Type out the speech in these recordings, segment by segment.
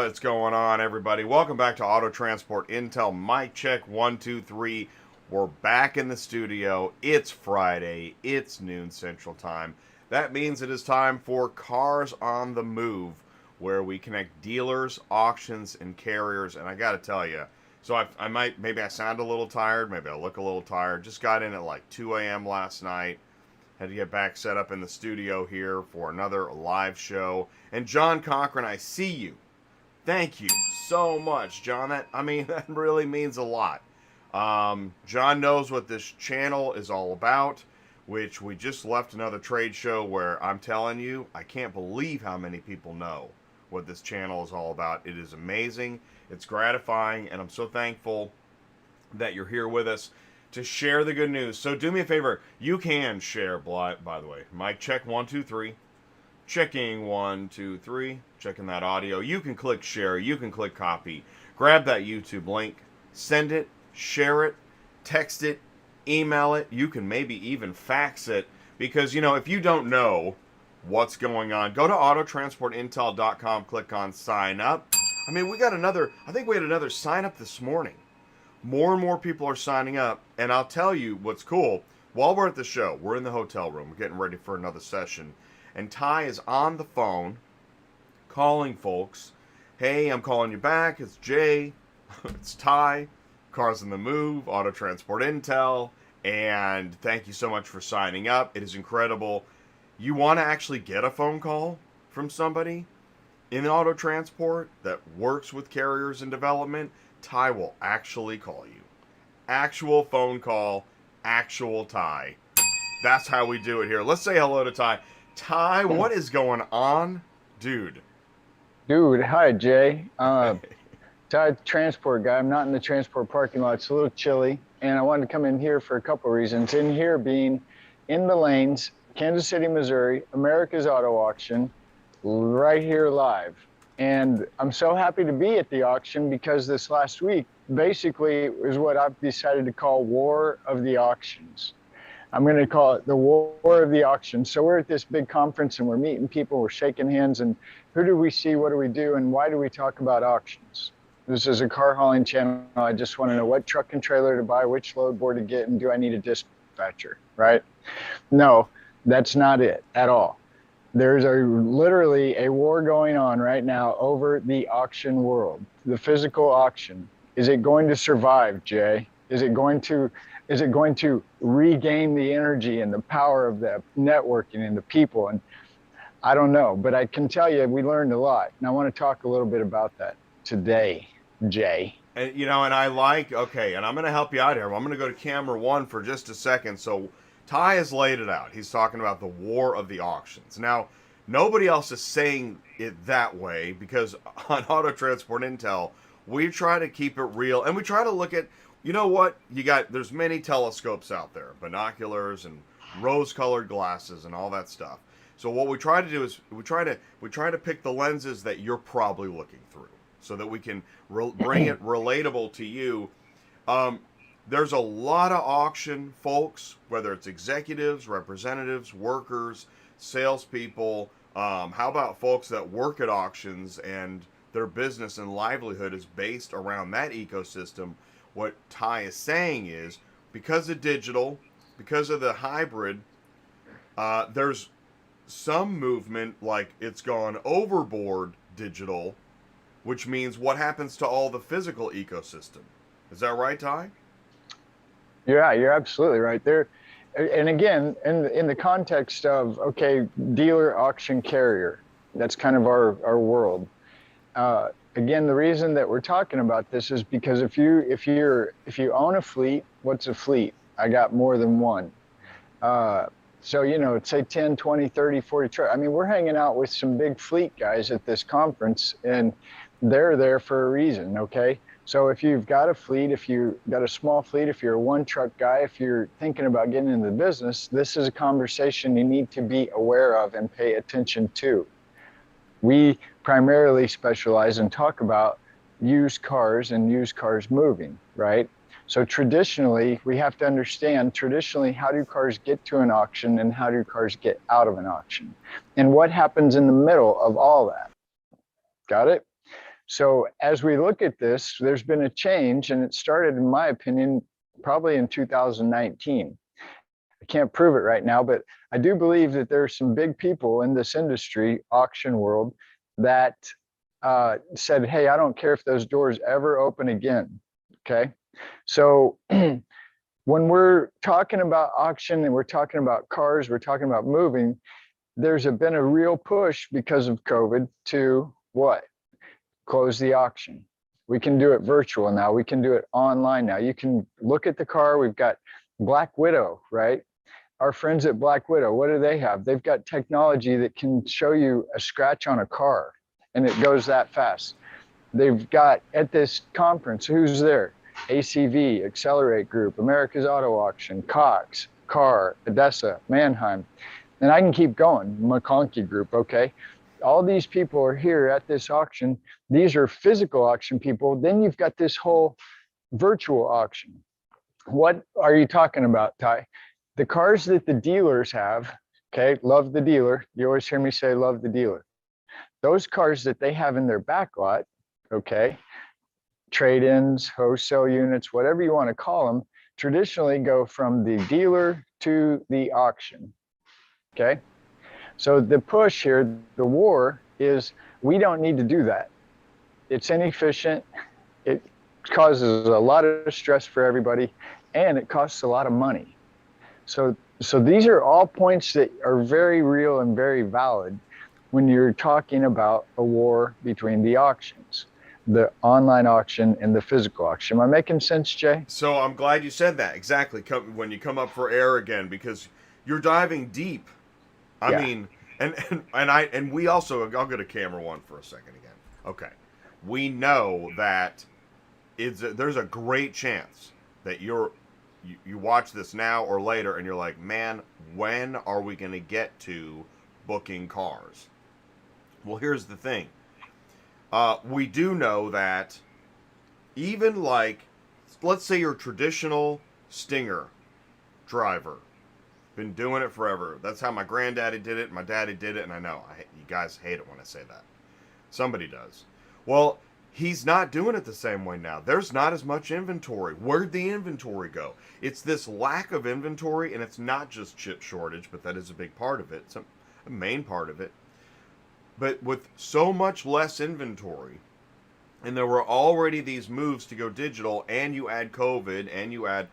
What's going on, everybody? Welcome back to Auto Transport Intel. Mic check 1, 2, 3. We're back in the studio. It's Friday. It's noon Central Time. That means it is time for Cars on the Move, where we connect dealers, auctions, and carriers. And I got to tell you, so maybe I sound a little tired, maybe I look a little tired. Just got in at like 2 a.m. last night. Had to get back set up in the studio here for another live show. And John Cochran, I see you. Thank you so much, John. That really means a lot. John knows what this channel is all about, which we just left another trade show where I'm telling you, I can't believe how many people know what this channel is all about. It is amazing. It's gratifying, and I'm so thankful that you're here with us to share the good news. So do me a favor. You can share, by the way. Mic check 1, 2, 3. Checking 1, 2, 3. Checking that audio. You can click share. You can click copy. Grab that YouTube link. Send it. Share it. Text it. Email it. You can maybe even fax it. Because, if you don't know what's going on, go to autotransportintel.com. Click on sign up. I think we had another sign up this morning. More and more people are signing up. And I'll tell you what's cool. While we're at the show, we're in the hotel room. We're getting ready for another session. And Ty is on the phone calling folks. Hey, I'm calling you back. It's Jay. It's Ty. Cars on the Move, Auto Transport Intel. And thank you so much for signing up. It is incredible. You want to actually get a phone call from somebody in auto transport that works with carriers and development, Ty will actually call you. Actual phone call, actual Ty. That's how we do it here. Let's say hello to Ty. Ty, what is going on? Dude, hi, Jay. Ty, transport guy. I'm not in the transport parking lot. It's a little chilly, and I wanted to come in here for a couple reasons. In here being in the lanes, Kansas City, Missouri, America's Auto Auction, right here live. And I'm so happy to be at the auction because this last week basically is what I've decided to call War of the Auctions. I'm going to call it the War of the Auctions. So we're at this big conference and we're meeting people, we're shaking hands, and who do we see, what do we do, and why do we talk about auctions? This is a car hauling channel. I just want to know what truck and trailer to buy, which load board to get, and do I need a dispatcher, right? No, that's not it at all. There's literally a war going on right now over the auction world, the physical auction. Is it going to survive, Jay? Is it going to regain the energy and the power of the networking and the people? And I don't know, but I can tell you we learned a lot. And I want to talk a little bit about that today, Jay. And and I'm going to help you out here. I'm going to go to camera 1 for just a second. So Ty has laid it out. He's talking about the war of the auctions. Now, nobody else is saying it that way because on Auto Transport Intel, we try to keep it real and we try to look at, there's many telescopes out there, binoculars and rose-colored glasses and all that stuff. So what we try to do is we try to pick the lenses that you're probably looking through so that we can bring it relatable to you. There's a lot of auction folks, whether it's executives, representatives, workers, salespeople. How about folks that work at auctions and their business and livelihood is based around that ecosystem? What Ty is saying is, because of digital, because of the hybrid, there's some movement like it's gone overboard digital, which means what happens to all the physical ecosystem? Is that right, Ty? Yeah, you're absolutely right there. And again, in the context of, okay, dealer, auction, carrier, that's kind of our world. Again, the reason that we're talking about this is because if you own a fleet, what's a fleet? I got more than one. So, say 10, 20, 30, 40 trucks. We're hanging out with some big fleet guys at this conference, and they're there for a reason, okay? So if you've got a fleet, if you've got a small fleet, if you're a one truck guy, if you're thinking about getting into the business, this is a conversation you need to be aware of and pay attention to. We primarily specialize and talk about used cars and used cars moving, right? So traditionally, we have to understand how do cars get to an auction and how do cars get out of an auction? And what happens in the middle of all that? Got it? So as we look at this, there's been a change, and it started, in my opinion, probably in 2019. I can't prove it right now, but I do believe that there are some big people in this industry, auction world, that said, hey, I don't care if those doors ever open again. Okay. So when we're talking about auction and we're talking about cars, we're talking about moving, been a real push because of COVID to what? Close the auction. We can do it virtual now. We can do it online now. You can look at the car. We've got Black Widow, right? Our friends at Black Widow, what do they have? They've got technology that can show you a scratch on a car, and it goes that fast. They've got at this conference, who's there? ACV, Accelerate Group, America's Auto Auction, Cox, Car, Odessa, Mannheim, and I can keep going, McConkey Group, okay? All these people are here at this auction. These are physical auction people. Then you've got this whole virtual auction. What are you talking about, Ty? The cars that the dealers have, okay, love the dealer. You always hear me say love the dealer. Those cars that they have in their back lot, okay, trade-ins, wholesale units, whatever you want to call them, traditionally go from the dealer to the auction, okay? So the push here, the war is we don't need to do that. It's inefficient. It causes a lot of stress for everybody, and it costs a lot of money. So these are all points that are very real and very valid when you're talking about a war between the auctions, the online auction and the physical auction. Am I making sense, Jay? So I'm glad you said that. Exactly. When you come up for air again, because you're diving deep. I mean, and we also, I'll go to camera one for a second again. Okay. We know that there's a great chance that you watch this now or later and you're like, man, when are we going to get to booking cars? Well, here's the thing. We do know that even like, let's say your traditional Stinger driver, been doing it forever. That's how my granddaddy did it, my daddy did it, and I know you guys hate it when I say that. Somebody does. Well, he's not doing it the same way now. There's not as much inventory. Where'd the inventory go? It's this lack of inventory, and it's not just chip shortage, but that is a big part of it. It's a main part of it. But with so much less inventory, and there were already these moves to go digital, and you add COVID, and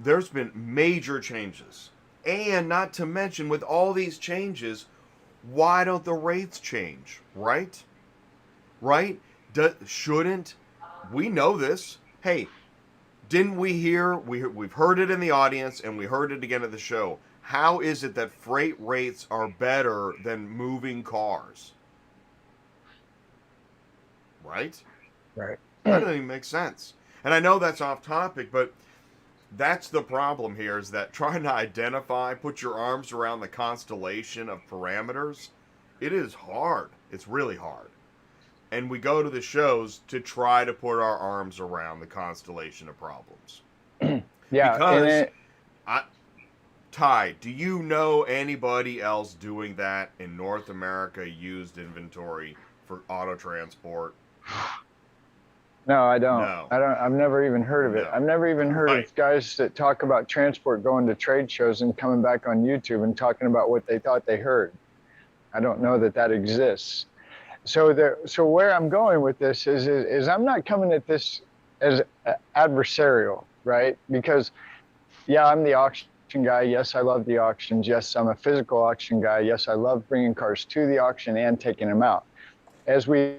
there's been major changes. And not to mention, with all these changes, why don't the rates change, right? Right? Shouldn't we know this? Hey, didn't we hear? We've heard it in the audience, and we heard it again at the show. How is it that freight rates are better than moving cars? Right? Right. That doesn't even make sense. And I know that's off topic, but that's the problem here, is that trying to identify, put your arms around the constellation of parameters, it is hard. It's really hard. And we go to the shows to try to put our arms around the constellation of problems. Yeah. Because, Ty, do you know anybody else doing that in North America, used inventory for auto transport? No, I don't. No. I've never even heard of it. No. I've never even heard of guys that talk about transport going to trade shows and coming back on YouTube and talking about what they thought they heard. I don't know that exists. So where I'm going with this is I'm not coming at this as adversarial, right? Because yeah, I'm the auction guy. Yes, I love the auctions. Yes, I'm a physical auction guy. Yes, I love bringing cars to the auction and taking them out. As we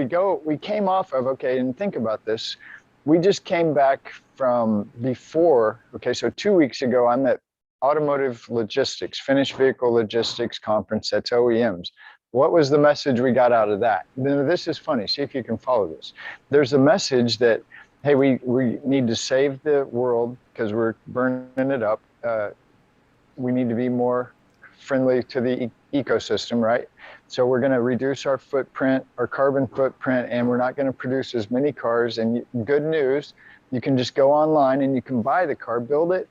go, we came off of, okay, and think about this. We just came back from before, okay, so 2 weeks ago, I'm at Automotive Logistics, Finished Vehicle Logistics Conference, that's OEMs. What was the message we got out of that? This is funny, see if you can follow this. There's a message that, hey, we need to save the world because we're burning it up. We need to be more friendly to the ecosystem, right? So we're going to reduce our footprint, our carbon footprint, and we're not going to produce as many cars. And good news, you can just go online and you can buy the car, build it,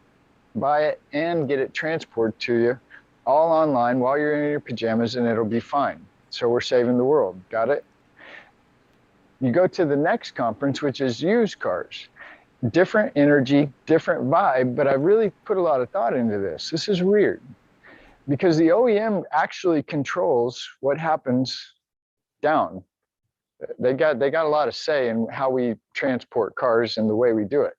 buy it, and get it transported to you all online while you're in your pajamas, and it'll be fine. So we're saving the world. Got it? You go to the next conference, which is used cars. Different energy, different vibe, but I really put a lot of thought into this. This is weird because the OEM actually controls what happens down. They got a lot of say in how we transport cars and the way we do it.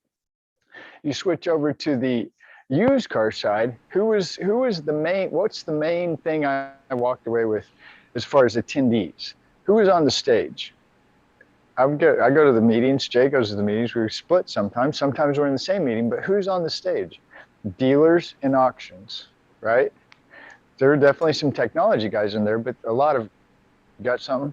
You switch over to the used car side. Who is the main? What's the main thing I walked away with as far as attendees? Who is on the stage? I go to the meetings. Jay goes to the meetings. We split sometimes. Sometimes we're in the same meeting. But who's on the stage? Dealers and auctions, right? There are definitely some technology guys in there, but a lot of. You got something?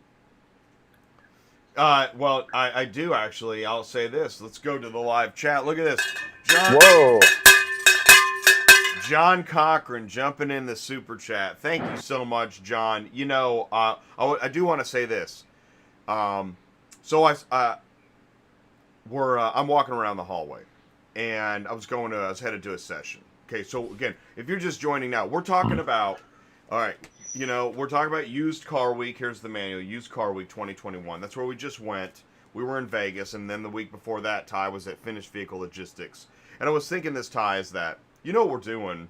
Well, I do actually. I'll say this. Let's go to the live chat. Look at this. John, Whoa. John Cochran jumping in the super chat. Thank you so much, John. You know, I do want to say this. So I'm walking around the hallway, and I was headed to a session. Okay, so again, if you're just joining now, we're talking about, all right, you know, we're talking about Used Car Week. Here's the manual, Used Car Week 2021. That's where we just went. We were in Vegas, and then the week before that, Ty was at Finished Vehicle Logistics. And I was thinking this, Ty, is that, you know what we're doing?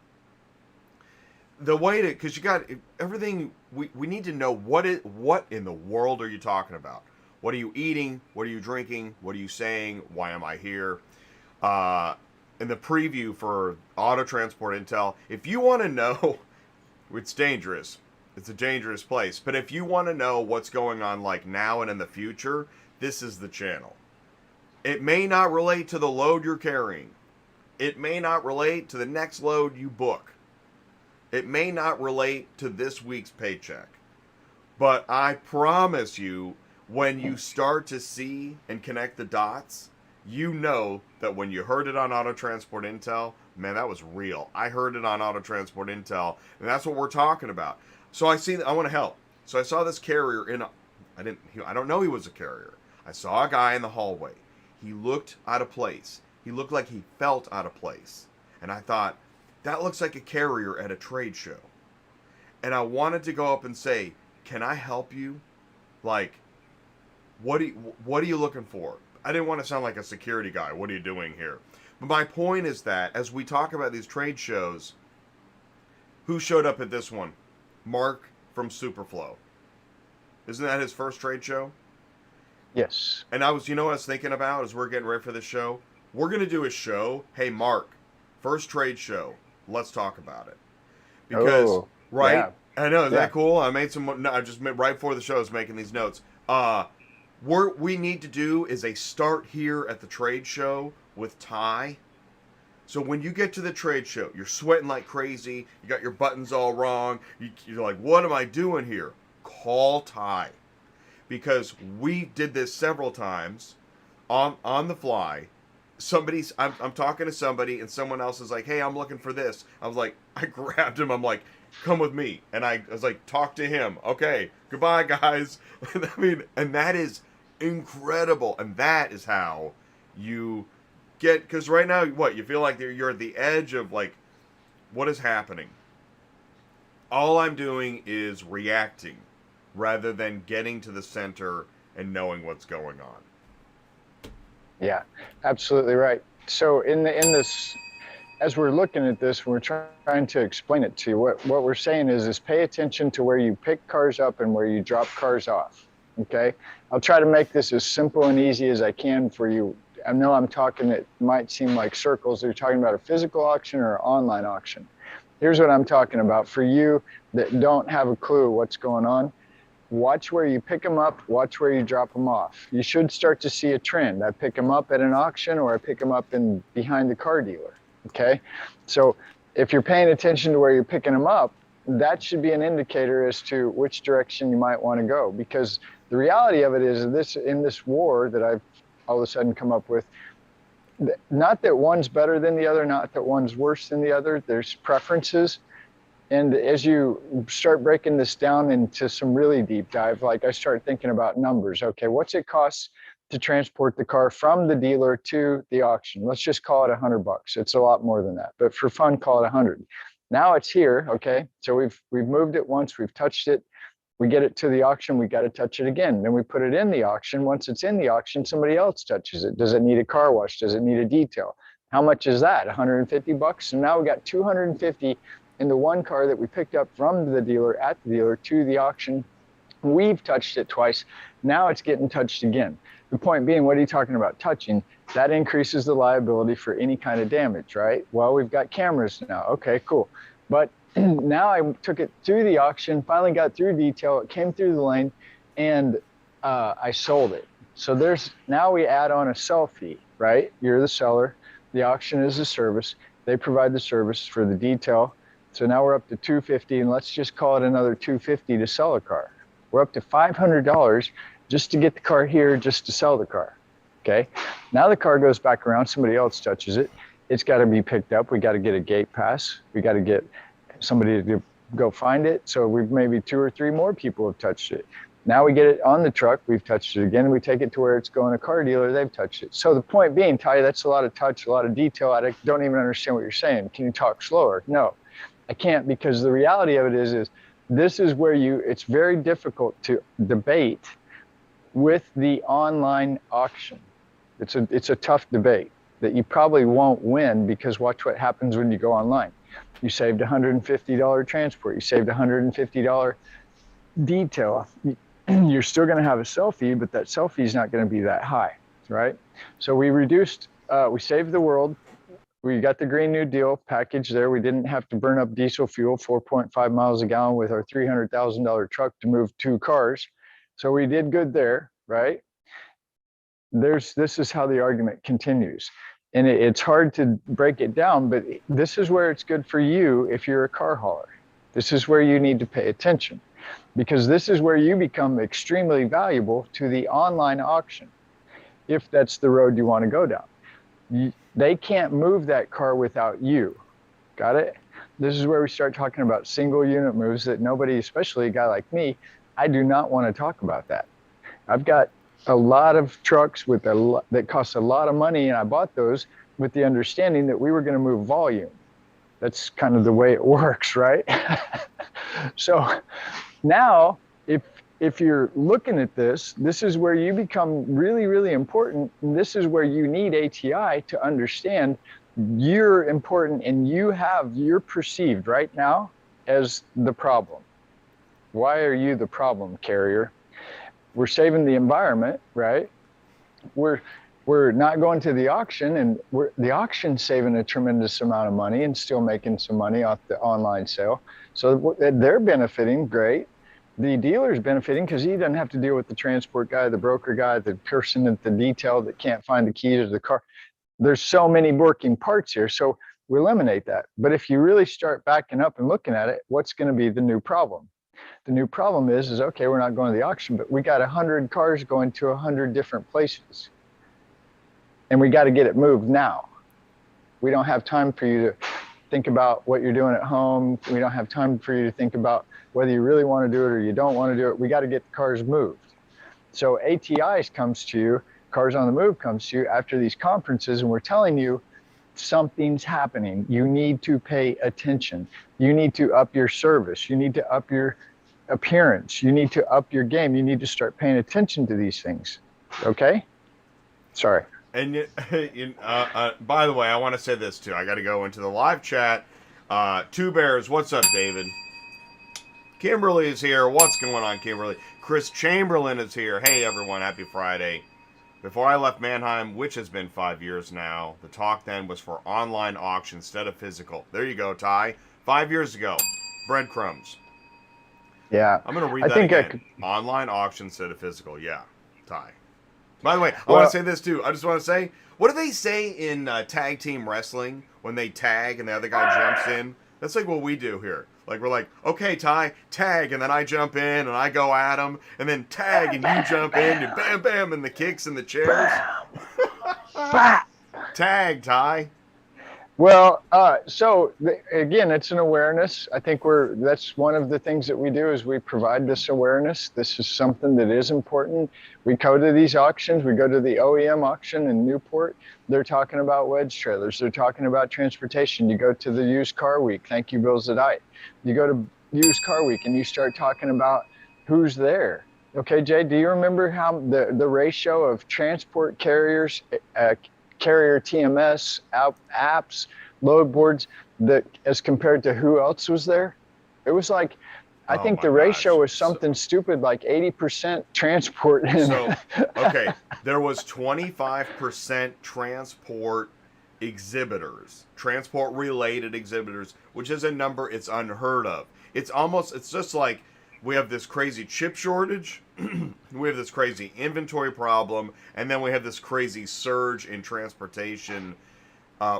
The way to, because you got everything, we need to know what in the world are you talking about? What are you eating? What are you drinking? What are you saying? Why am I here? In the preview for Auto Transport Intel, if you want to know, it's dangerous. It's a dangerous place. But if you want to know what's going on like now and in the future, this is the channel. It may not relate to the load you're carrying. It may not relate to the next load you book. It may not relate to this week's paycheck. But I promise you, when you start to see and connect the dots, you know that when you heard it on Auto Transport Intel, man, that was real. I heard it on Auto Transport Intel, and that's what we're talking about. So I want to help. So I saw this carrier I don't know he was a carrier. I saw a guy in the hallway. He looked out of place. He looked like he felt out of place. And I thought, that looks like a carrier at a trade show. And I wanted to go up and say, can I help you? Like, what are you looking for? I didn't want to sound like a security guy. What are you doing here? But my point is that as we talk about these trade shows, who showed up at this one? Mark from Superflow. Isn't that his first trade show? Yes. And you know what I was thinking about as we're getting ready for this show? We're going to do a show. Hey, Mark, first trade show. Let's talk about it. Because, right? Yeah. I know, isn't that cool? I just right before the show I was making these notes. What we need to do is a start here at the trade show with Ty. So when you get to the trade show, you're sweating like crazy. You got your buttons all wrong. You're like, what am I doing here? Call Ty. Because we did this several times on the fly. I'm talking to somebody and someone else is like, hey, I'm looking for this. I was like, I grabbed him. I'm like, come with me. And I was like, talk to him. Okay, goodbye, guys. I mean, and that is incredible. And that is how you get, because right now, you feel like you're at the edge of like, what is happening? All I'm doing is reacting rather than getting to the center and knowing what's going on. Yeah, absolutely right. So in this, as we're looking at this, we're trying to explain it to you. What we're saying is pay attention to where you pick cars up and where you drop cars off. Okay, I'll try to make this as simple and easy as I can for you. I know I'm talking, it might seem like circles. You're talking about a physical auction or an online auction. Here's what I'm talking about for you that don't have a clue what's going on. Watch where you pick them up, watch where you drop them off. You should start to see a trend. I pick them up at an auction or I pick them up behind the car dealer, okay? So if you're paying attention to where you're picking them up, that should be an indicator as to which direction you might want to go, because the reality of it is in this war that I've all of a sudden come up with, not that one's better than the other, not that one's worse than the other, there's preferences. And as you start breaking this down into some really deep dive, like I start thinking about numbers. Okay, what's it cost to transport the car from the dealer to the auction? Let's just call it $100. It's a lot more than that, but for fun, call it 100. Now it's here. Okay, so we've moved it once, we've touched it. We get it to the auction, we got to touch it again. Then we put it in the auction. Once it's in the auction, somebody else touches it. Does it need a car wash? Does it need a detail? How much is that? 150 bucks? And now we got 250 in the one car that we picked up from the dealer at the dealer to the auction. We've touched it twice. Now it's getting touched again. The point being, what are you talking about touching? That increases the liability for any kind of damage, right? Well, we've got cameras now. Okay, cool. But now I took it through the auction, finally got through detail, it came through the lane, and I sold it. So now we add on a sell fee, right? You're the seller, the auction is the service, they provide the service for the detail. So now we're up to $250, and let's just call it another $250 to sell a car. We're up to $500 just to get the car here, just to sell the car, okay? Now the car goes back around, somebody else touches it, it's gotta be picked up, we gotta get a gate pass, we gotta get somebody to go find it. So we've maybe 2 or 3 more people have touched it. Now we get it on the truck, we've touched it again, and we take it to where it's going to a car dealer, they've touched it. So the point being, Ty, that's a lot of touch, a lot of detail. I don't even understand what you're saying. Can you talk slower? No, I can't, because the reality of it is this is where it's very difficult to debate with the online auction. It's a tough debate that you probably won't win, because watch what happens when you go online. You saved $150 transport, you saved $150 detail. You're still going to have a sell fee, but that sell fee is not going to be that high, right? So we reduced, we saved the world. We got the Green New Deal package there. We didn't have to burn up diesel fuel, 4.5 miles a gallon with our $300,000 truck to move 2 cars. So we did good there, right? This is how the argument continues. And it's hard to break it down, but this is where it's good for you if you're a car hauler. This is where you need to pay attention, because this is where you become extremely valuable to the online auction, if that's the road you want to go down. They can't move that car without you. Got it? This is where we start talking about single unit moves that nobody, especially a guy like me, I do not want to talk about that. I've got a lot of trucks that cost a lot of money, and I bought those with the understanding that we were going to move volume. That's kind of the way it works, right? So now, if you're looking at this is where you become really, really important. And this is where you need ATI to understand you're important, and you're perceived right now as the problem. Why are you the problem, carrier? We're saving the environment, right? We're not going to the auction, and the auction's saving a tremendous amount of money and still making some money off the online sale. So they're benefiting, great. The dealer's benefiting because he doesn't have to deal with the transport guy, the broker guy, the person at the detail that can't find the key to the car. There's so many working parts here, so we eliminate that. But if you really start backing up and looking at it, what's going to be the new problem? The new problem is okay, we're not going to the auction, but we got 100 cars going to 100 different places. And we got to get it moved now. We don't have time for you to think about what you're doing at home. We don't have time for you to think about whether you really want to do it or you don't want to do it. We got to get the cars moved. So ATIs comes to you, Cars on the Move comes to you after these conferences, and we're telling you something's happening. You need to pay attention. You need to up your service. You need to up your appearance. You need to up your game. You need to start paying attention to these things. Okay? Sorry. And by the way, I want to say this too. I got to go into the live chat. Two Bears, what's up, David? Kimberly is here. What's going on, Kimberly? Chris Chamberlain is here. Hey, everyone. Happy Friday. Before I left Mannheim, which has been 5 years now, the talk then was for online auction instead of physical. There you go, Ty. 5 years ago. Breadcrumbs. Yeah. I'm going to read that again. Online auction instead of physical. Yeah, Ty. By the way, I want to say this too. I just want to say, what do they say in tag team wrestling when they tag and the other guy jumps in? That's like what we do here. Like, we're like, okay, Ty, tag, and then I jump in and I go at him, and then tag and you jump in, and bam, bam, and the kicks and the chairs. Tag, Ty. Well, again, it's an awareness. I think that's one of the things that we do is we provide this awareness. This is something that is important. We go to these auctions. We go to the OEM auction in Newport. They're talking about wedge trailers. They're talking about transportation. You go to the used car week. Thank you, Bill Zadite. You go to used car week and you start talking about who's there. Okay, Jay, do you remember how the ratio of transport carriers, carrier TMS, apps, load boards, that as compared to who else was there? It was like, I Oh think my the ratio gosh. was something stupid like 80% transport. And So, okay, there was 25% transport related exhibitors, which is a number it's unheard of. It's just like we have this crazy chip shortage, we have this crazy inventory problem, and then we have this crazy surge in transportation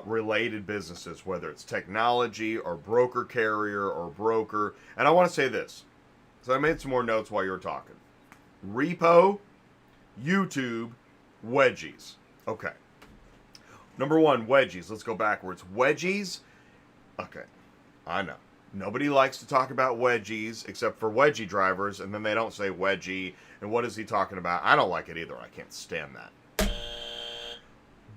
related businesses, whether it's technology or broker carrier or broker. And I want to say this. So I made some more notes while you were talking. Repo, YouTube, wedgies. Okay. Number one, wedgies. Let's go backwards. Wedgies. Okay. I know. Nobody likes to talk about wedgies except for wedgie drivers, and then they don't say wedgie. And what is he talking about? I don't like it either. I can't stand that.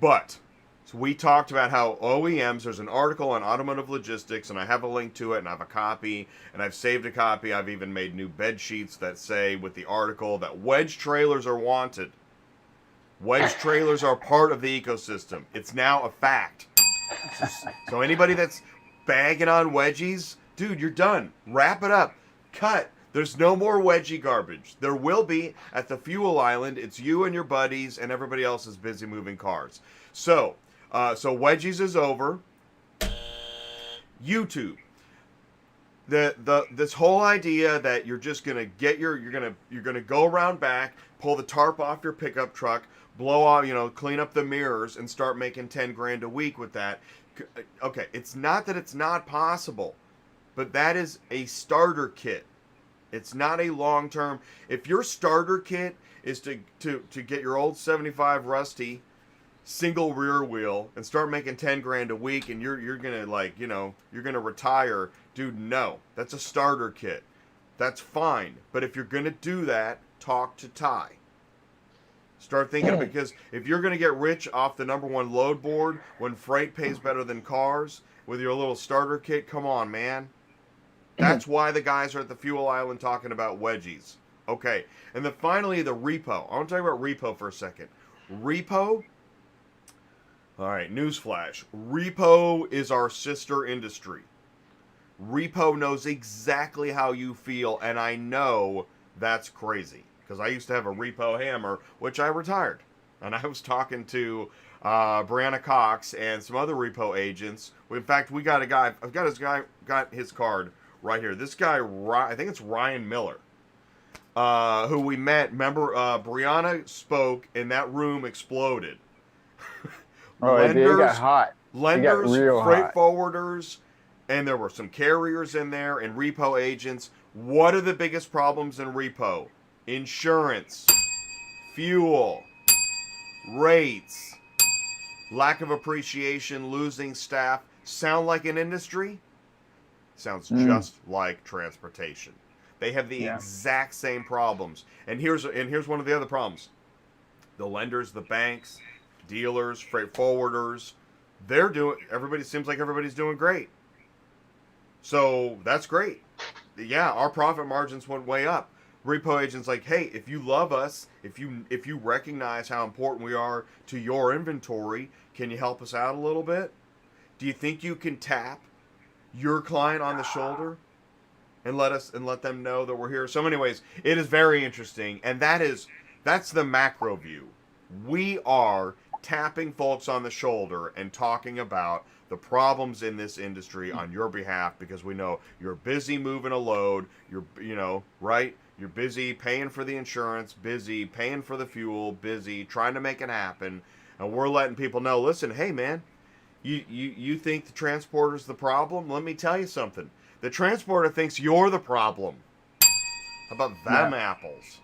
But, so we talked about how OEMs, there's an article on automotive logistics, and I have a link to it, and I have a copy, and I've saved a copy. I've even made new bed sheets that say with the article that wedge trailers are wanted. Wedge trailers are part of the ecosystem. It's now a fact. So anybody that's bagging on wedgies, dude, you're done. Wrap it up. Cut. There's no more wedgie garbage. There will be at the fuel island. It's you and your buddies, and everybody else is busy moving cars. So wedgies is over. YouTube. This whole idea that you're just gonna get you're gonna go around back, pull the tarp off your pickup truck, blow off, clean up the mirrors, and start making 10 grand a week with that. Okay, it's not that it's not possible, but that is a starter kit. It's not a long term. If your starter kit is to get your old 75 Rusty single rear wheel and start making 10 grand a week, and you're gonna you're gonna retire, dude, no, that's a starter kit. That's fine, but if you're gonna do that, talk to Ty. Start thinking, because if you're gonna get rich off the number one load board when freight pays better than cars with your little starter kit, come on, man. That's why the guys are at the fuel island talking about wedgies. Okay, and then finally the repo. I want to talk about repo for a second. Repo. All right, newsflash. Repo is our sister industry. Repo knows exactly how you feel, and I know that's crazy because I used to have a repo hammer, which I retired. And I was talking to Brianna Cox and some other repo agents. In fact, we got a guy. I've got his card right here. This guy, I think it's Ryan Miller, who we met. Remember, Brianna spoke, and that room exploded. oh, it got hot. Lenders, real freight hot. forwarders, and there were some carriers in there and repo agents. What are the biggest problems in repo? Insurance, fuel, rates, lack of appreciation, losing staff. Sound like an industry? Sounds just like transportation. They have the exact same problems. And here's one of the other problems. The lenders, the banks, dealers, freight forwarders, everybody seems like everybody's doing great. So that's great. Yeah, our profit margins went way up. Repo agents like, hey, if you love us, if you recognize how important we are to your inventory, can you help us out a little bit? Do you think you can tap your client on the shoulder and let them know that we're here? So anyways, it is very interesting, and that's the macro view. We are tapping folks on the shoulder and talking about the problems in this industry on your behalf, because we know you're busy moving a load, right? You're busy paying for the insurance, busy paying for the fuel, busy trying to make it happen, and we're letting people know, listen, hey man, you think the transporter's the problem? Let me tell you something. The transporter thinks you're the problem. How about them apples?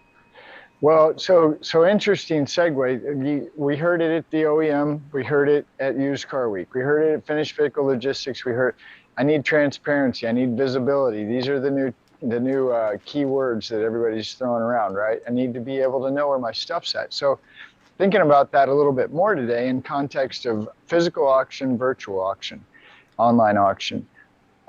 Well, so interesting segue. We heard it at the OEM. We heard it at Used Car Week. We heard it at Finished Vehicle Logistics. We heard, I need transparency. I need visibility. These are the new key words that everybody's throwing around, right? I need to be able to know where my stuff's at. So thinking about that a little bit more today in context of physical auction, virtual auction, online auction.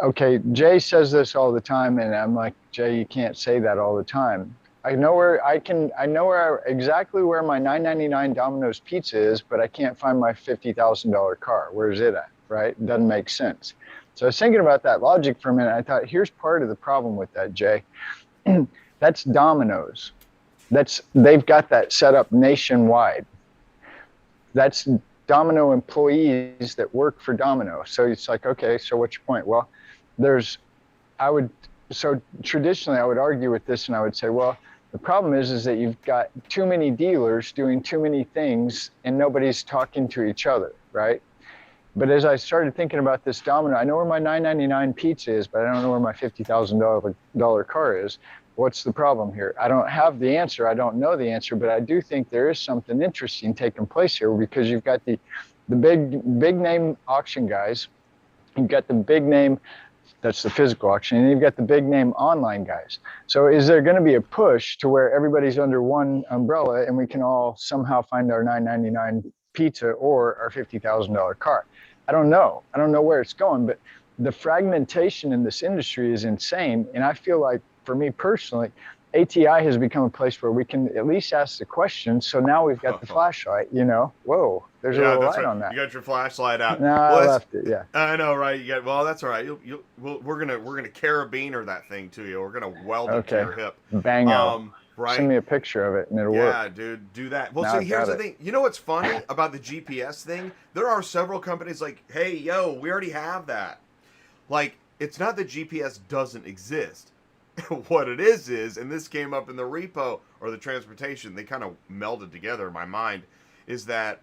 Okay, Jay says this all the time, and I'm like, Jay, you can't say that all the time. I know exactly where my 9.99 Domino's pizza is, but I can't find my $50,000 car. Where's it at? Right? It doesn't make sense. So I was thinking about that logic for a minute. I thought, here's part of the problem with that, Jay. That's Domino's. They've got that set up nationwide. That's Domino employees that work for Domino. So it's like, okay, so what's your point? Well, so traditionally I would argue with this and I would say, well, the problem is that you've got too many dealers doing too many things and nobody's talking to each other, right? But as I started thinking about this Domino, I know where my 9.99 pizza is, but I don't know where my $50,000 car is. What's the problem here? I don't have the answer. I don't know the answer, but I do think there is something interesting taking place here, because you've got the big name auction guys, you've got the big name, that's the physical auction, and you've got the big name online guys. So is there going to be a push to where everybody's under one umbrella and we can all somehow find our 9.99 pizza or our $50,000 car? I don't know. I don't know where it's going, but the fragmentation in this industry is insane. And I feel like, for me personally, ATI has become a place where we can at least ask the question. So now we've got the flashlight, whoa, there's a little light right. on that. You got your flashlight out. No, I left it. Yeah. I know, right? Well, that's all right. We're gonna carabiner that thing to you. We're gonna weld it to your hip. Bango. Right. Send me a picture of it and it'll work. Yeah, dude, do that. Well, Now see, here's the thing. You know what's funny about the GPS thing? There are several companies like, hey, yo, we already have that. Like, it's not that GPS doesn't exist. What it is, and this came up in the repo or the transportation, they kind of melded together in my mind, is that,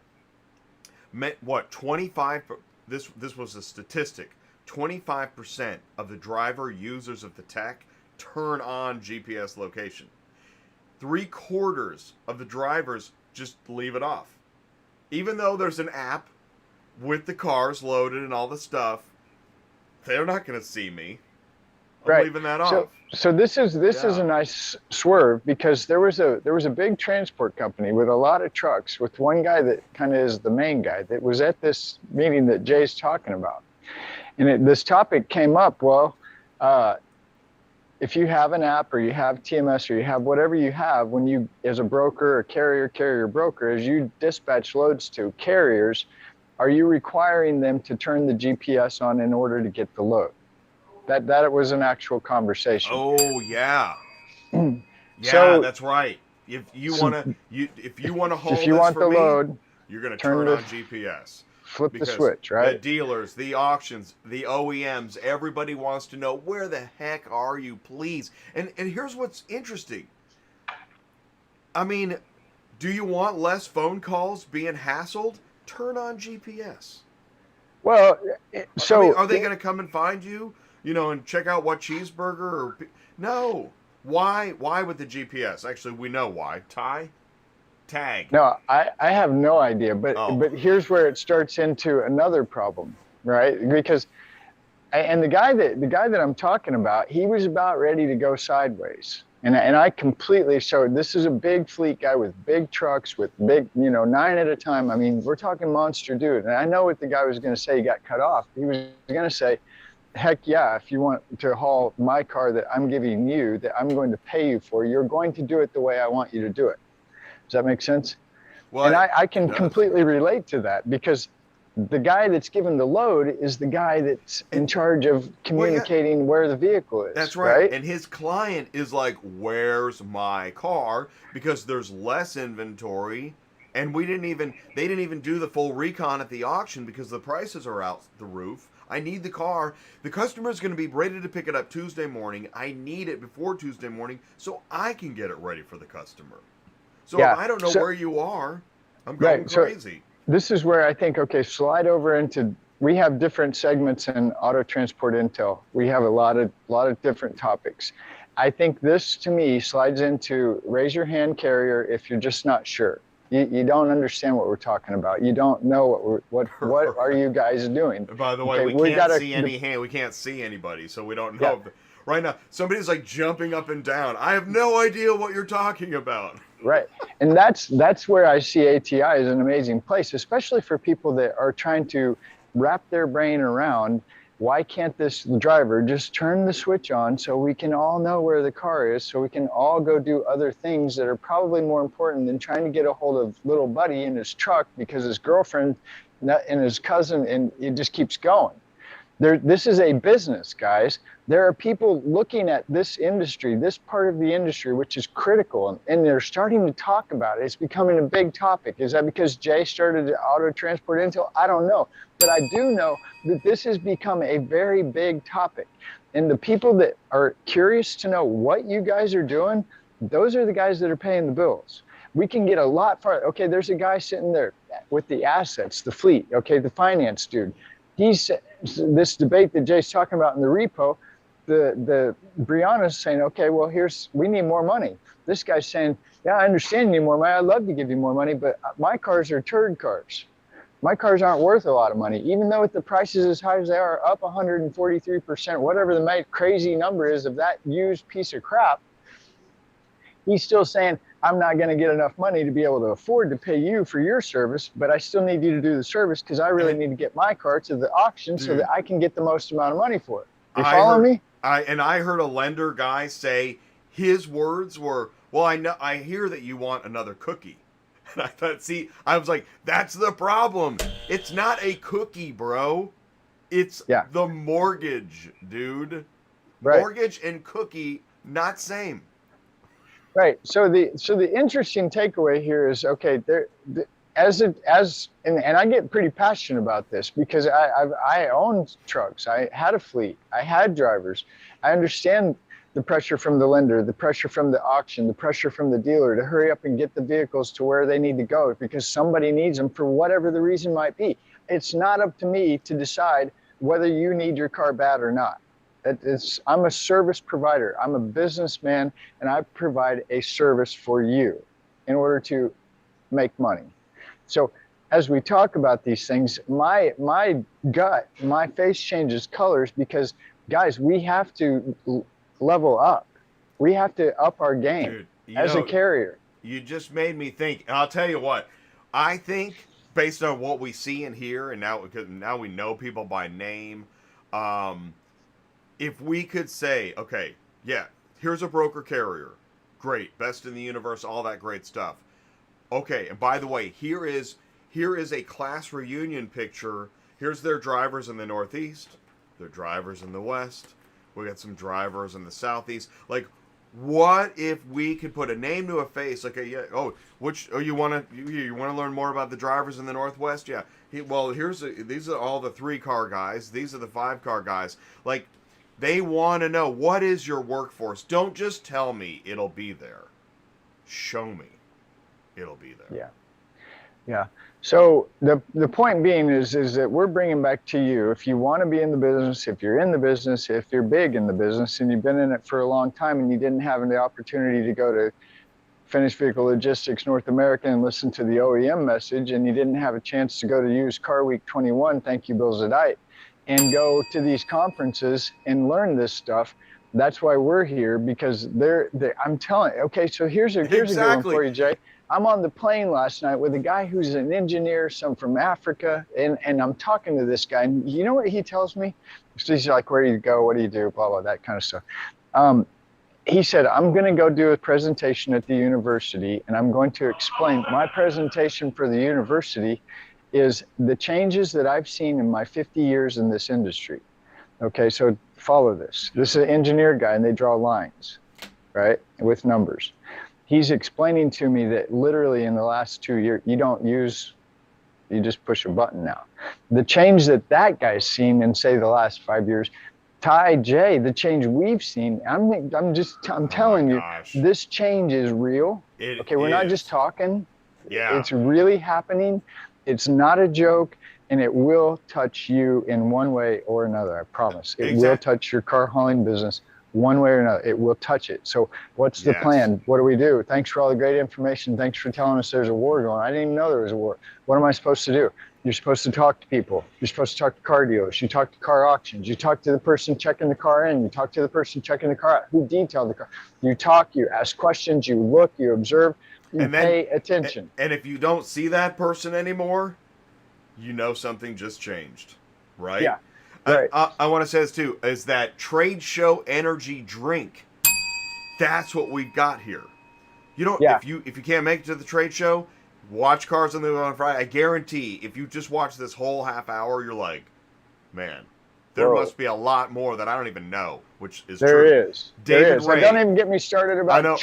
25, this was a statistic, 25% of the driver users of the tech turn on GPS location. 3/4 of the drivers just leave it off. Even though there's an app with the cars loaded and all the stuff, they're not going to see me. I'm leaving that off. So this is a nice swerve, because there was a big transport company with a lot of trucks with one guy that kind of is the main guy that was at this meeting that Jay's talking about, and this topic came up. Well, if you have an app or you have TMS or you have whatever you have, when you, as a broker or carrier broker, as you dispatch loads to carriers, are you requiring them to turn the GPS on in order to get the load? That was an actual conversation. Oh yeah, yeah, so, that's right. If you want to hold if you want the load, you're going to turn on GPS. Flip the switch, right? The dealers, the auctions, the OEMs, everybody wants to know, where the heck are you, please? And here's what's interesting. I mean, do you want less phone calls being hassled? Turn on GPS. Well, so I mean, are they going to come and find you, and check out what cheeseburger or no? Why with the GPS? Actually, we know why. Tag. No, I have no idea, but here's where it starts into another problem, right? Because the guy that I'm talking about, he was about ready to go sideways. And I completely, so this is a big fleet guy with big trucks, with big, 9 at a time. I mean, we're talking monster dude. And I know what the guy was going to say. He got cut off. He was going to say, heck yeah, if you want to haul my car that I'm giving you, that I'm going to pay you for, you're going to do it the way I want you to do it. Does that make sense? Well, and I can completely relate to that, because the guy that's given the load is the guy that's in charge of communicating where the vehicle is. That's right. And his client is like, where's my car? Because there's less inventory. And they didn't even do the full recon at the auction because the prices are out the roof. I need the car. The customer's going to be ready to pick it up Tuesday morning. I need it before Tuesday morning so I can get it ready for the customer. So if I don't know where you are, I'm going crazy. So this is where I think, okay, slide over into, we have different segments in auto transport intel. We have a lot of different topics. I think this, to me, slides into raise your hand, carrier, if you're just not sure. You don't understand what we're talking about. You don't know what are you guys doing. By the way, we can't see any hand. We can't see anybody, so we don't know. Right now, somebody's like jumping up and down. I have no idea what you're talking about. Right. And that's where I see ATI as an amazing place, especially for people that are trying to wrap their brain around why can't this driver just turn the switch on so we can all know where the car is, so we can all go do other things that are probably more important than trying to get a hold of little buddy in his truck because his girlfriend and his cousin, and it just keeps going. This is a business, guys. There are people looking at this industry, this part of the industry, which is critical, and they're starting to talk about it. It's becoming a big topic. Is that because Jay started Auto Transport Intel? I don't know. But I do know that this has become a very big topic. And the people that are curious to know what you guys are doing, those are the guys that are paying the bills. We can get a lot farther. Okay, there's a guy sitting there with the assets, the fleet, okay, the finance dude. He's this debate that Jay's talking about in the repo. The Brianna's saying, okay, well, we need more money. This guy's saying, yeah, I understand you need more money. I'd love to give you more money, but my cars are turd cars. My cars aren't worth a lot of money, even though with the prices as high as they are, up 143%, whatever the crazy number is of that used piece of crap. He's still saying, I'm not going to get enough money to be able to afford to pay you for your service, but I still need you to do the service because I really need to get my car to the auction so that I can get the most amount of money for it. You follow me? I heard a lender guy say his words were, well, I hear that you want another cookie. And I thought, I was like, that's the problem. It's not a cookie, bro. It's the mortgage, dude. Right. Mortgage and cookie, not same. Right. So the interesting takeaway here is, okay, and I get pretty passionate about this because I owned trucks. I had a fleet. I had drivers. I understand the pressure from the lender, the pressure from the auction, the pressure from the dealer to hurry up and get the vehicles to where they need to go because somebody needs them for whatever the reason might be. It's not up to me to decide whether you need your car bad or not. I'm a service provider. I'm a businessman, and I provide a service for you in order to make money. So as we talk about these things, my face changes colors because, guys, we have to level up. We have to up our game. Dude, as a carrier. You just made me think, and I'll tell you what, I think based on what we see and hear, and now we know people by name, if we could say, okay, yeah, here's a broker carrier. Great, best in the universe, all that great stuff. Okay, and by the way, here is a class reunion picture. Here's their drivers in the Northeast, their drivers in the West. We got some drivers in the Southeast. Like, what if we could put a name to a face? Like, you want to learn more about the drivers in the Northwest? Yeah. These are all the 3-car guys. These are the 5-car guys. Like, they want to know, what is your workforce? Don't just tell me it'll be there. Show me it'll be there. Yeah. Yeah. So the point being is that we're bringing back to you, if you want to be in the business, if you're in the business, if you're big in the business and you've been in it for a long time and you didn't have the opportunity to go to Finished Vehicle Logistics North America and listen to the OEM message, and you didn't have a chance to go to Used Car Week 21, thank you, Bill Zadite, and go to these conferences and learn this stuff. That's why we're here, because I'm telling you, okay, so here's a good one for you, Jay. I'm on the plane last night with a guy who's an engineer, some from Africa, and I'm talking to this guy, and you know what he tells me? He's like, where do you go? What do you do? Blah, blah, that kind of stuff. He said, I'm going to go do a presentation at the university, and I'm going to explain. My presentation for the university is the changes that I've seen in my 50 years in this industry. Okay, so follow this. This is an engineer guy, and they draw lines, right, with numbers. He's explaining to me that literally in the last 2 years, you just push a button now. The change that guy's seen in, say, the last 5 years, Jay, the change we've seen, I'm telling you, this change is real. We're not just talking. Yeah. It's really happening. It's not a joke, and it will touch you in one way or another, I promise. It will touch your car hauling business one way or another. It will touch it. So what's the plan? What do we do? Thanks for all the great information. Thanks for telling us there's a war going on. I didn't even know there was a war. What am I supposed to do? You're supposed to talk to people. You're supposed to talk to car dealers. You talk to car auctions. You talk to the person checking the car in. You talk to the person checking the car out. Who detailed the car? You talk, you ask questions, you look, you observe, you pay attention. And if you don't see that person anymore, you know something just changed, right? Yeah. Right. I want to say this too, is that trade show energy drink. That's what we've got here. You don't Yeah. if you can't make it to the trade show, watch Cars on the Move on Friday. I guarantee if you just watch this whole half hour, you're like, man, there Whoa. must be a lot more that I don't even know, which is There true. is. David There is. Ray. Don't even get me started I about know,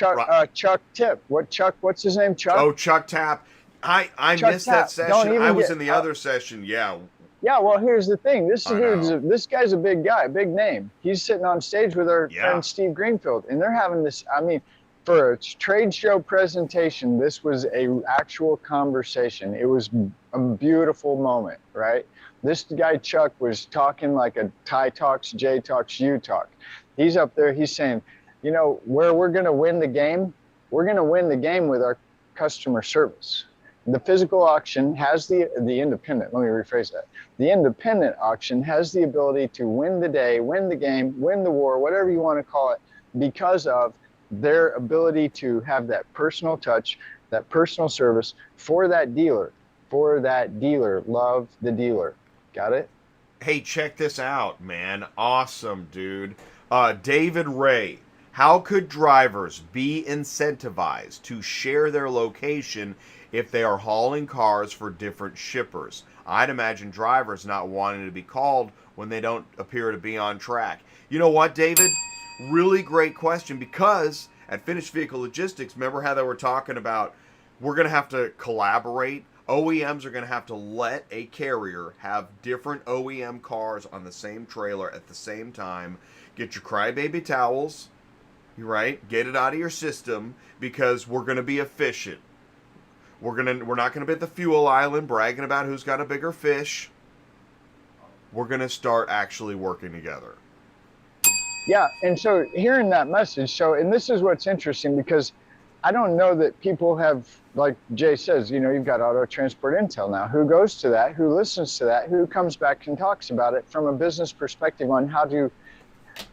Chuck Tip. What's his name? Chuck? Oh, Chuck Tapp. I Chuck missed that Tapp. session. Don't even I was get- in the other session. Yeah. Yeah, well, here's the thing. I know. This guy's a big guy, big name. He's sitting on stage with our Yeah. friend Steve Greenfield, and they're having this. I mean, for a trade show presentation, this was a actual conversation. It was a beautiful moment, right? This guy Chuck was talking like a Ty talks, Jay talks, you talk. He's up there. He's saying, you know, where we're going to win the game, we're going to win the game with our customer service. The physical auction has the independent, let me rephrase that. The independent auction has the ability to win the day, win the game, win the war, whatever you want to call it, because of their ability to have that personal touch, that personal service for that dealer. Love the dealer. Got it? Hey, check this out, man. Awesome, dude. David Ray. How could drivers be incentivized to share their location if they are hauling cars for different shippers? I'd imagine drivers not wanting to be called when they don't appear to be on track. You know what, David? Really great question, because at Finished Vehicle Logistics, remember how they were talking about we're going to have to collaborate? OEMs are going to have to let a carrier have different OEM cars on the same trailer at the same time. Get your crybaby towels, right? Get it out of your system, because we're going to be efficient. We're not going to be at the fuel island bragging about who's got a bigger fish. We're going to start actually working together. Yeah, and so hearing that message, and this is what's interesting, because I don't know that people have, like Jay says, you know, you've got Auto Transport Intel now. Who goes to that? Who listens to that? Who comes back and talks about it from a business perspective on how to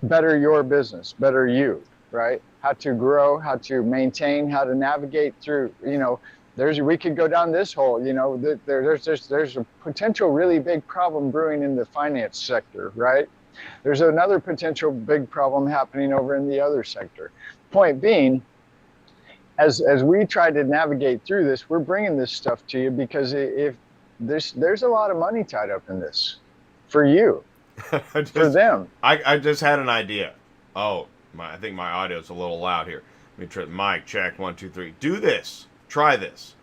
better your business, better you, right? How to grow, how to maintain, how to navigate through, you know, we could go down this hole, you know, there's a potential really big problem brewing in the finance sector, right? There's another potential big problem happening over in the other sector. Point being, as we try to navigate through this, we're bringing this stuff to you because if there's a lot of money tied up in this for you, for them. I just had an idea. Oh, I think my audio's a little loud here. Let me try. Mic check 1 2 3. Do this. Try this.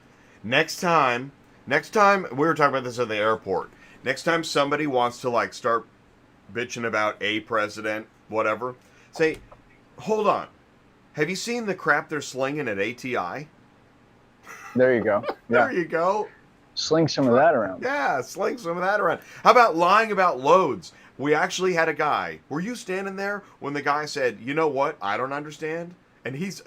Next time we were talking about this at the airport. Next time somebody wants to like start bitching about a president, whatever, say, hold on. Have you seen the crap they're slinging at ATI? There you go. Yeah. There you go. Sling some of that around. Yeah, sling some of that around. How about lying about loads? We actually had a guy. Were you standing there when the guy said, "You know what? I don't understand." And he's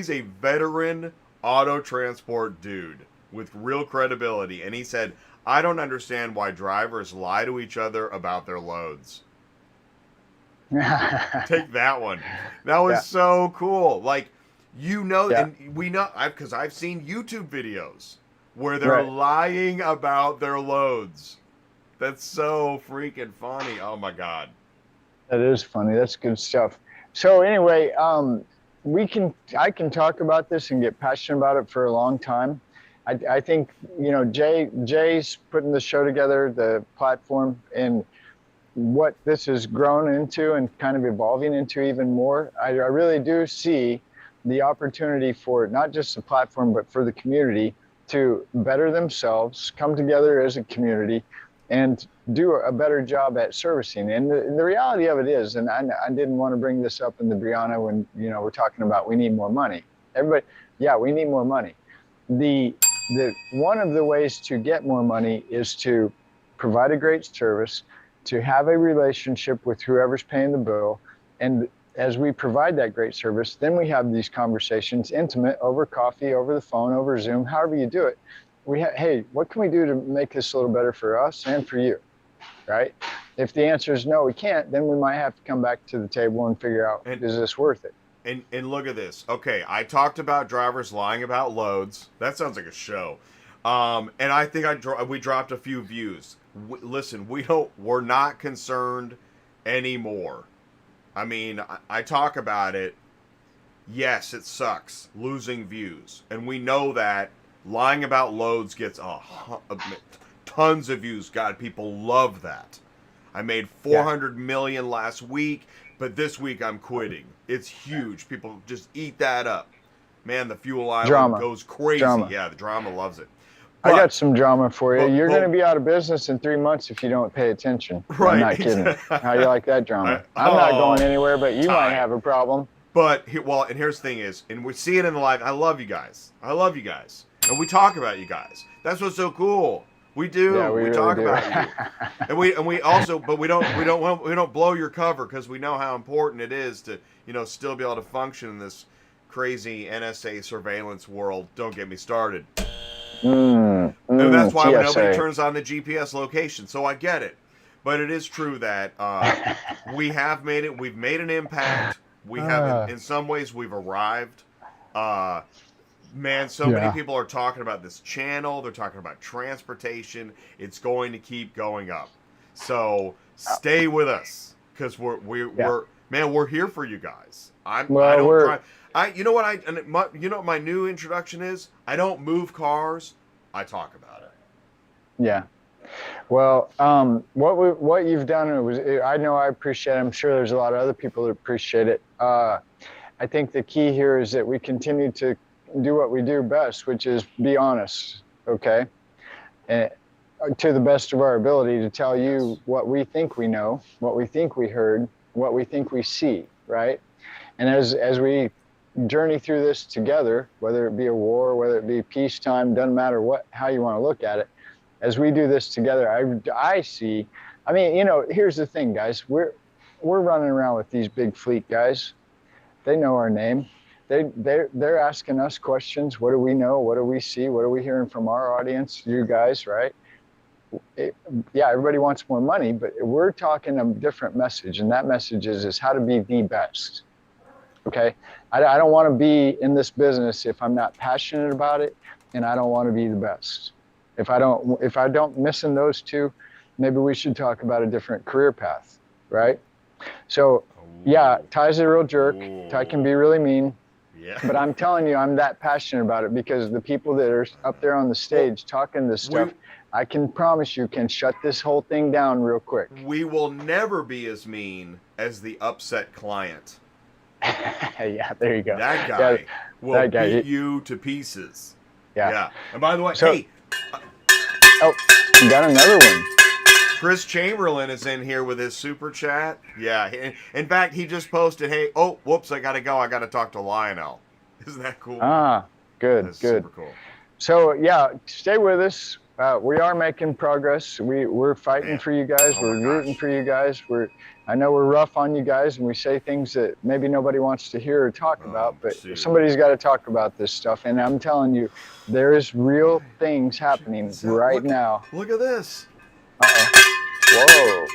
a veteran auto transport dude with real credibility, and he said, "I don't understand why drivers lie to each other about their loads." Take that one. That was so cool. Like, you know, and we know, because I've seen YouTube videos where they're lying about their loads. That's so freaking funny. Oh my God. That is funny. That's good stuff. So anyway, I can talk about this and get passionate about it for a long time. I think, you know, Jay's putting the show together, the platform, and what this has grown into and kind of evolving into even more. I really do see the opportunity for not just the platform, but for the community to better themselves, come together as a community, and do a better job at servicing. And the reality of it is, and I didn't want to bring this up in the Brianna when, you know, we're talking about we need more money. Everybody, yeah, we need more money. The one of the ways to get more money is to provide a great service, to have a relationship with whoever's paying the bill. And as we provide that great service, then we have these conversations, intimate, over coffee, over the phone, over Zoom, however you do it. Hey, what can we do to make this a little better for us and for you, right? If the answer is no, we can't, then we might have to come back to the table and figure out, is this worth it? And look at this. Okay, I talked about drivers lying about loads. That sounds like a show. And I think we dropped a few views. listen, we're not concerned anymore. I mean, I talk about it. Yes, it sucks losing views, and we know that lying about loads gets tons of views. God, people love that. I made 400 million last week, but this week I'm quitting. It's huge. People just eat that up. Man, the Fuel Island goes crazy. Drama. Yeah, the drama loves it. I got some drama for you. You're going to be out of business in 3 months if you don't pay attention. Right. I'm not kidding. How you like that drama? I'm not going anywhere, but you might have a problem. But, and here's the thing is, and we see it in the live, I love you guys. I love you guys. And we talk about you guys. That's what's so cool. We do. Yeah, we really talk do. about you. and we also, but we don't blow your cover because we know how important it is to, still be able to function in this crazy NSA surveillance world. Don't get me started. And that's why nobody turns on the GPS location. So I get it. But it is true that we have made it. We've made an impact. We have, in some ways, we've arrived. Man, so many people are talking about this channel. They're talking about transportation. It's going to keep going up. So stay with us because we're here for you guys. You know what my new introduction is? I don't move cars. I talk about it. Yeah. Well, what you've done I know I appreciate it. I'm sure there's a lot of other people that appreciate it. I think the key here is that we continue to do what we do best, which is be honest, okay? And to the best of our ability to tell you what we think we know, what we think we heard, what we think we see, right? And as we journey through this together, whether it be a war, whether it be peacetime, doesn't matter how you want to look at it, as we do this together, I see, here's the thing, guys, we're running around with these big fleet guys. They know our name. They're asking us questions. What do we know? What do we see? What are we hearing from our audience? You guys, right? Everybody wants more money, but we're talking a different message, and that message is how to be the best. Okay, I don't want to be in this business if I'm not passionate about it, and I don't want to be the best. If I don't missing those two, maybe we should talk about a different career path, right? So, Ty's a real jerk. Ty can be really mean. Yeah. But I'm telling you, I'm that passionate about it because the people that are up there on the stage talking this stuff, I can promise you can shut this whole thing down real quick. We will never be as mean as the upset client. Yeah, there you go. That guy will beat you to pieces. Yeah. And by the way, hey. You got another one. Chris Chamberlain is in here with his super chat. Yeah. In fact, he just posted, hey, whoops, I got to go. I got to talk to Lionel. Isn't that cool? Good. That's super cool. So, stay with us. We are making progress. We're fighting for you guys. We're rooting for you guys. I know we're rough on you guys, and we say things that maybe nobody wants to hear or talk about, but somebody's got to talk about this stuff. And I'm telling you, there is real things happening now. Look at this. Whoa.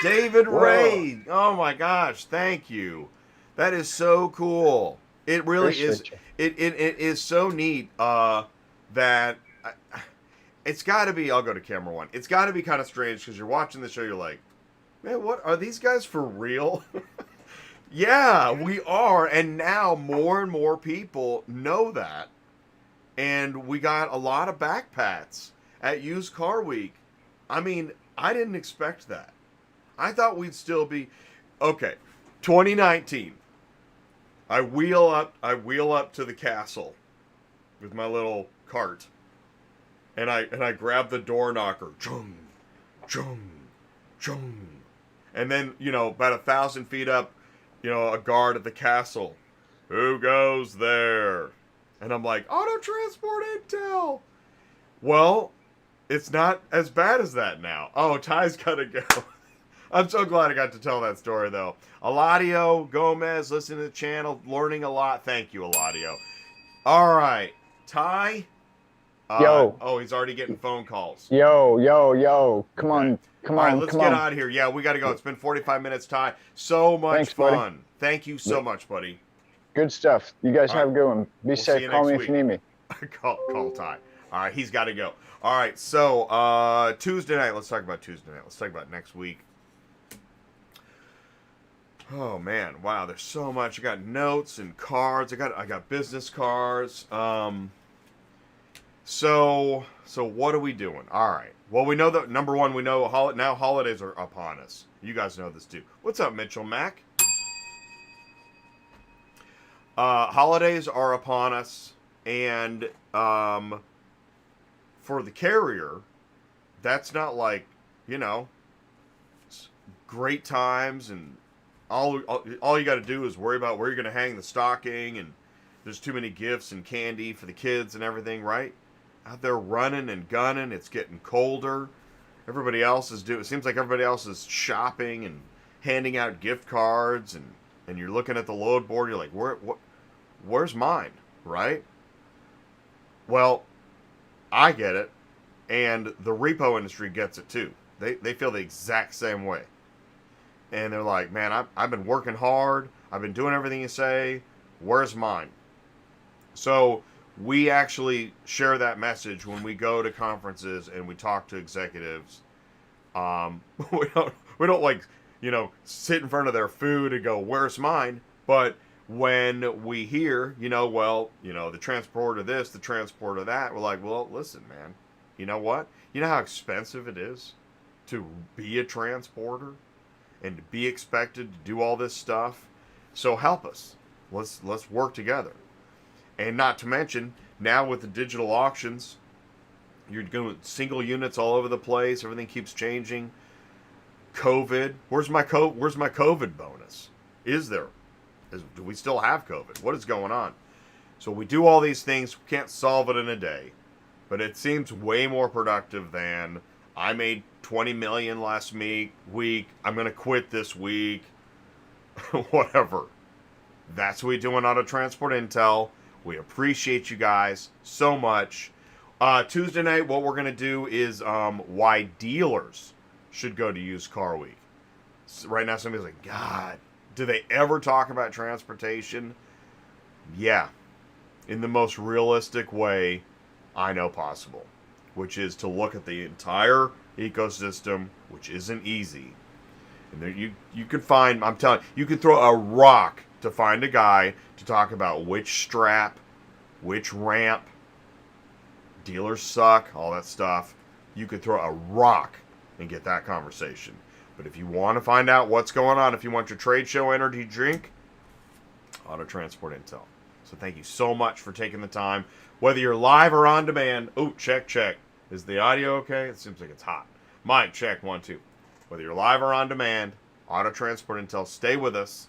David Ray. Oh, my gosh. Thank you. That is so cool. It really is. It is so neat that... It's got to be, I'll go to camera one. It's got to be kind of strange because you're watching the show, you're like, man, what are these guys for real? Yeah, we are. And now more and more people know that. And we got a lot of backpats at Used Car Week. I mean, I didn't expect that. I thought we'd still be, 2019. I wheel up to the castle with my little cart. And I grab the door knocker. Chung, chung, chung. And then, about 1,000 feet up, a guard at the castle. Who goes there? And I'm like, Auto Transport Intel. Well, it's not as bad as that now. Oh, Ty's got to go. I'm so glad I got to tell that story, though. Eladio Gomez, listening to the channel, learning a lot. Thank you, Eladio. All right. Ty? Yo. Oh, he's already getting phone calls. Yo. Come on. All right, let's get out of here. Yeah, we got to go. It's been 45 minutes, Ty. So much fun. Buddy. Thank you so much, buddy. Good stuff. You guys have a good one. Be safe. Call me if you need me. Call Ty. All right, he's got to go. All right, so Tuesday night. Let's talk about Tuesday night. Let's talk about next week. Oh man, wow! There's so much. I got notes and cards. I got business cards. So what are we doing? All right. Well, we know that number one. We know now holidays are upon us. You guys know this too. What's up, Mitchell Mack? Holidays are upon us, and for the carrier, that's not like, great times, and all you got to do is worry about where you're going to hang the stocking, and there's too many gifts and candy for the kids and everything, right? Out there running and gunning, it's getting colder. Everybody else is it seems like everybody else is shopping and handing out gift cards, and you're looking at the load board, you're like, where's mine, right? Well, I get it, and the repo industry gets it too. They feel the exact same way. And they're like, man, I've been working hard. I've been doing everything you say. Where's mine? So we actually share that message when we go to conferences and we talk to executives. We don't like, sit in front of their food and go, where's mine? But when we hear, the transport of this, the transport of that, we're like, well, listen, man, you know what? You know how expensive it is to be a transporter and to be expected to do all this stuff? So help us. Let's work together. And not to mention, now with the digital auctions, you're doing single units all over the place. Everything keeps changing. COVID. Where's my COVID bonus? Do we still have COVID? What is going on? So we do all these things. We can't solve it in a day. But it seems way more productive than I made $20 million last week. I'm going to quit this week. Whatever. That's what we do on Auto Transport Intel. We appreciate you guys so much. Tuesday night, what we're going to do is why dealers should go to Used Car Week. So right now, somebody's like, God, do they ever talk about transportation? Yeah. In the most realistic way I know possible. Which is to look at the entire ecosystem, which isn't easy. And there you can find, I'm telling you, you can throw a rock to find a guy to talk about which strap, which ramp, dealers suck, all that stuff. You could throw a rock and get that conversation. But if you want to find out what's going on, if you want your trade show energy drink, Auto Transport Intel. So thank you so much for taking the time. Whether you're live or on demand, check. Is the audio okay? It seems like it's hot. Mic check, 1, 2. Whether you're live or on demand, Auto Transport Intel, stay with us.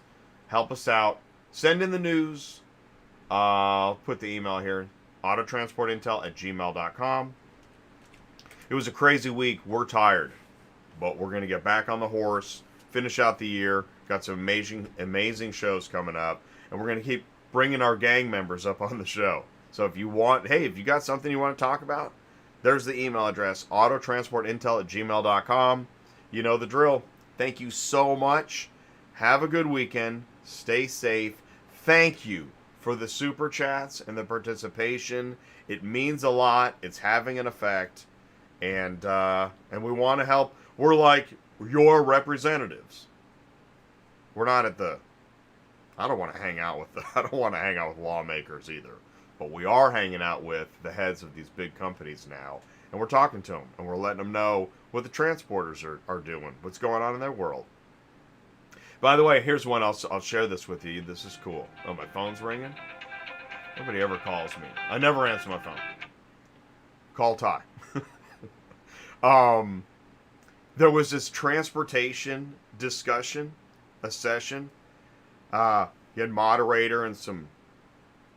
Help us out. Send in the news. I'll put the email here. autotransportintel@gmail.com. It was a crazy week. We're tired. But we're going to get back on the horse. Finish out the year. Got some amazing shows coming up. And we're going to keep bringing our gang members up on the show. So if you got something you want to talk about, there's the email address. autotransportintel@gmail.com. You know the drill. Thank you so much. Have a good weekend. Stay safe. Thank you for the super chats and the participation. It means a lot. It's having an effect. And we want to help. We're like your representatives. We're not at the I don't want to hang out with lawmakers either. But we are hanging out with the heads of these big companies now. And we're talking to them. And we're letting them know what the transporters are doing. What's going on in their world. By the way, here's one. I'll share this with you. This is cool. Oh, my phone's ringing? Nobody ever calls me. I never answer my phone. Call Ty. There was this transportation discussion, a session. You had moderator and some,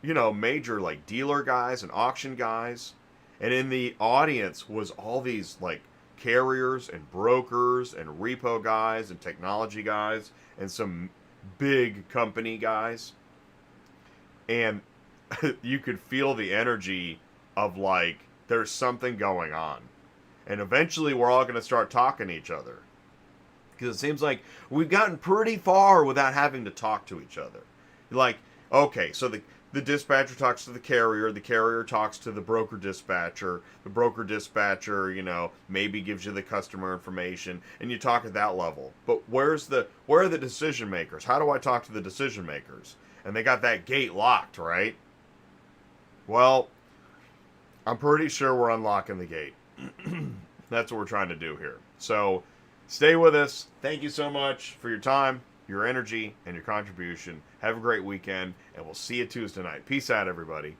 major like dealer guys and auction guys. And in the audience was all these like carriers and brokers and repo guys and technology guys and some big company guys. And you could feel the energy of like, there's something going on. And eventually we're all going to start talking to each other. Because it seems like we've gotten pretty far without having to talk to each other. Like, okay, so the dispatcher talks to the carrier talks to the broker dispatcher, you know, maybe gives you the customer information, and you talk at that level. But where are the decision makers? How do I talk to the decision makers? And they got that gate locked, right? Well, I'm pretty sure we're unlocking the gate. That's what we're trying to do here. So stay with us. Thank you so much for your time, your energy, and your contribution. Have a great weekend, and we'll see you Tuesday night. Peace out, everybody.